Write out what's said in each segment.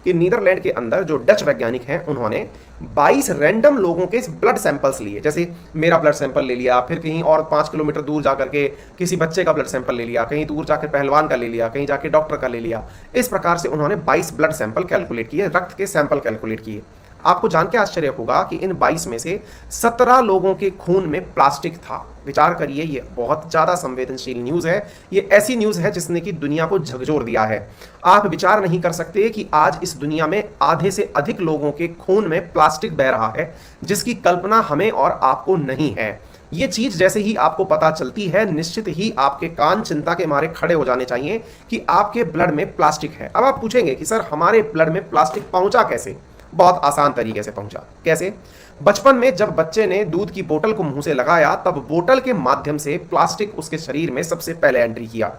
कि नीदरलैंड के अंदर जो डच वैज्ञानिक हैं उन्होंने 22 रैंडम लोगों के ब्लड सैंपल्स लिए। जैसे मेरा ब्लड सैंपल ले लिया, फिर कहीं और 5 किलोमीटर दूर जाकर के किसी बच्चे का ब्लड सैंपल ले लिया, कहीं दूर जाकर पहलवान का ले लिया, कहीं जाके डॉक्टर का ले लिया। इस प्रकार से उन्होंने 22 ब्लड सैंपल कैलकुलेट किए, रक्त के सैंपल कैलकुलेट किए। आपको जान के आश्चर्य होगा कि इन 22 में से 17 लोगों के खून में प्लास्टिक था। विचार करिए, ये बहुत ज़्यादा संवेदनशील न्यूज़ है। ये ऐसी न्यूज़ है जिसने कि दुनिया को झकझोर दिया है। आप विचार नहीं कर सकते कि आज इस दुनिया में आधे से अधिक लोगों के खून में प्लास्टिक बह रहा है, जिसकी कल्पना हमें और आपको नहीं है। ये चीज जैसे ही आपको पता चलती है, निश्चित ही आपके कान चिंता के मारे खड़े हो जाने चाहिए कि आपके ब्लड में प्लास्टिक है। अब आप पूछेंगे कि सर हमारे ब्लड में प्लास्टिक पहुंचा कैसे? बहुत आसान तरीके से पहुंचा। कैसे? बचपन में जब बच्चे ने दूध की बोतल को मुंह से लगाया, तब बोतल के माध्यम से प्लास्टिक उसके शरीर में सबसे पहले एंट्री किया।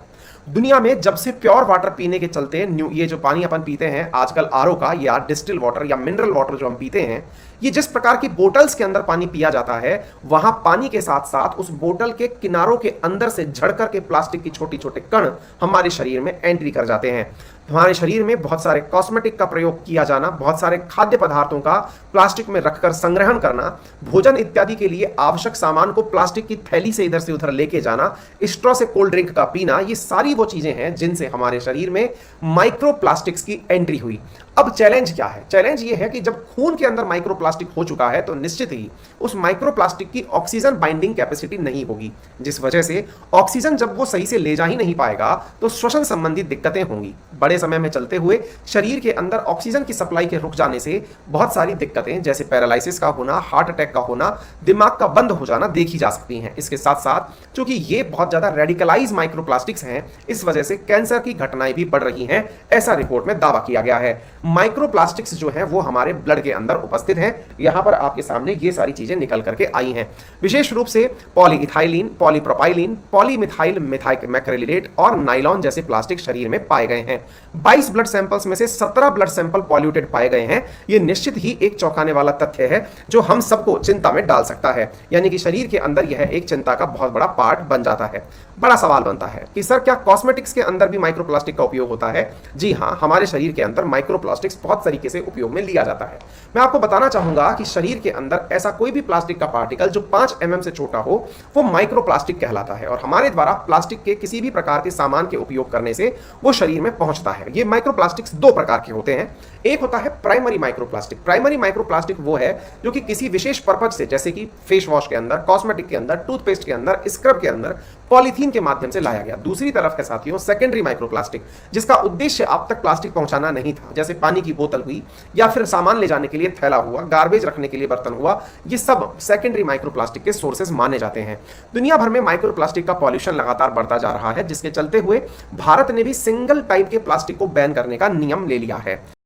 दुनिया में जब से प्योर वाटर पीने के चलते ये जो पानी अपन पीते हैं आजकल आरओ का या डिस्टिल वाटर या मिनरल वाटर जो हम पीते हैं, ये जिस प्रकार की बोतल्स के अंदर पानी पिया जाता है, वहां पानी के साथ साथ उस बोतल के किनारों के अंदर से झड़ करके प्लास्टिक की छोटी छोटे कण हमारे शरीर में एंट्री कर जाते हैं। हमारे शरीर में बहुत सारे कॉस्मेटिक का प्रयोग किया जाना, बहुत सारे खाद्य पदार्थों का प्लास्टिक में रखकर संग्रहण करना, भोजन इत्यादि के लिए आवश्यक सामान को प्लास्टिक की थैली से इधर से उधर लेके जाना, स्ट्रॉ से कोल्ड ड्रिंक का पीना, ये सारी वो चीजें हैं जिनसे हमारे शरीर में माइक्रोप्लास्टिक्स की एंट्री हुई। अब चैलेंज क्या है? चैलेंज ये है कि जब खून के अंदर माइक्रोप्लास्टिक हो चुका है तो निश्चित ही उस माइक्रोप्लास्टिक की ऑक्सीजन बाइंडिंग कैपेसिटी नहीं होगी, जिस वजह से ऑक्सीजन जब वो सही से ले जा ही नहीं पाएगा तो श्वसन संबंधी दिक्कतें होंगी। बड़े समय में चलते हुए शरीर के अंदर ऑक्सीजन की सप्लाई के रुक जाने से बहुत सारी दिक्कतें जैसे पैरालिसिस का होना, हार्ट अटैक का होना, दिमाग का बंद हो जाना देखी जा सकती हैं। इसके साथ साथ चूंकि ये बहुत ज्यादा रेडिकलाइज माइक्रोप्लास्टिक्स हैं, इस वजह से कैंसर की घटनाएं भी बढ़ रही हैं, ऐसा रिपोर्ट में दावा किया गया है। माइक्रोप्लास्टिक्स जो है वो हमारे ब्लड के अंदर उपस्थित हैं। यहां पर आपके सामने ये सारी चीजें निकल करके आई हैं। विशेष रूप से पॉलीइथाइलिन, पॉलीप्रोपाइलिन, पॉलीमिथाइल मैक्रेलिडेट और नाइलॉन जैसे प्लास्टिक शरीर में पाए गए हैं। 22 ब्लड सैंपल्स में से 17 ब्लड सैंपल पॉल्यूटेड पाए गए हैं। यह निश्चित ही एक चौंकाने वाला तथ्य है जो हम सबको चिंता में डाल सकता है। यानी कि शरीर के अंदर यह एक चिंता का बहुत बड़ा पार्ट बन जाता है। बड़ा सवाल बनता है कि सर क्या कॉस्मेटिक्स के अंदर भी माइक्रोप्लास्टिक का उपयोग होता है? जी हाँ, हमारे शरीर के अंदर माइक्रोप्लास्टिक्स बहुत तरीके से उपयोग में लिया जाता है। मैं आपको बताना चाहूंगा कि शरीर के अंदर ऐसा कोई भी प्लास्टिक का पार्टिकल जो 5 mm से छोटा हो वो माइक्रोप्लास्टिक कहलाता है और हमारे द्वारा प्लास्टिक के किसी भी प्रकार के सामान के उपयोग करने से वो शरीर में पहुंचता है। ये माइक्रोप्लास्टिक्स 2 प्रकार के होते हैं। एक होता है प्राइमरी माइक्रोप्लास्टिक। प्राइमरी माइक्रोप्लास्टिक वो है जो कि किसी विशेष पर्पज से, जैसे कि फेस वॉश के अंदर, कॉस्मेटिक के अंदर, टूथपेस्ट के अंदर, स्क्रब के अंदर पॉलीथीन के माध्यम से लाया गया। दूसरी तरफ के साथियों सेकेंडरी माइक्रोप्लास्टिक, जिसका उद्देश्य आप तक प्लास्टिक पहुंचाना नहीं था, जैसे पानी की बोतल हुई या फिर सामान ले जाने के लिए थैला हुआ, गार्बेज रखने के लिए बर्तन हुआ, ये सब सेकेंडरी माइक्रोप्लास्टिक के सोर्सेज माने जाते हैं। दुनिया भर में माइक्रोप्लास्टिक का पॉल्यूशन लगातार बढ़ता जा रहा है, जिसके चलते हुए भारत ने भी सिंगल टाइप के प्लास्टिक को बैन करने का नियम ले लिया है।